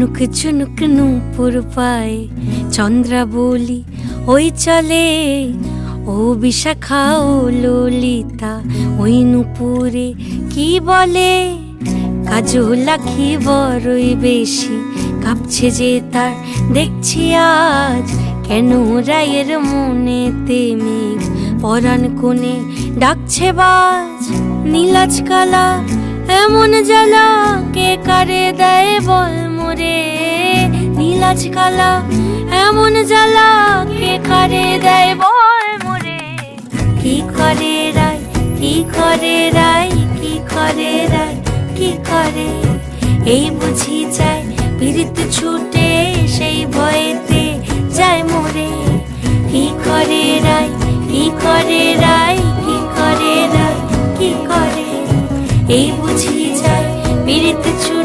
Nook ঝুনুক নূপুর পায়ে চন্দ্রাবলী ওই চলে, ও বিশাখা ও ললিতা ওই নূপুরে কি বলে। কাজল আঁখি বড়ই বেশি কাঁপছে যে তার দেখছি আজ, কেন রায়ের মনেতে মেঘ পরাণ কোণে ডাকছে বাজ। নীলাজ কালা এমন জ্বালা কে কারে দেয় বল মোরে, নীলাজ কালা এমন জ্বালা কে কারে দেয় বল মোরে। কি করে রায়, কি করে রায়, কি করে রায়, কি করে, এই বুঝি যায় পীড়িত ছুটে সেই ভয়েতে যায় মোরে। কি করে রায়, কি করে রায়, কি করে রায়, কি করে, এই বুঝি যায় পীড়িত ছুটে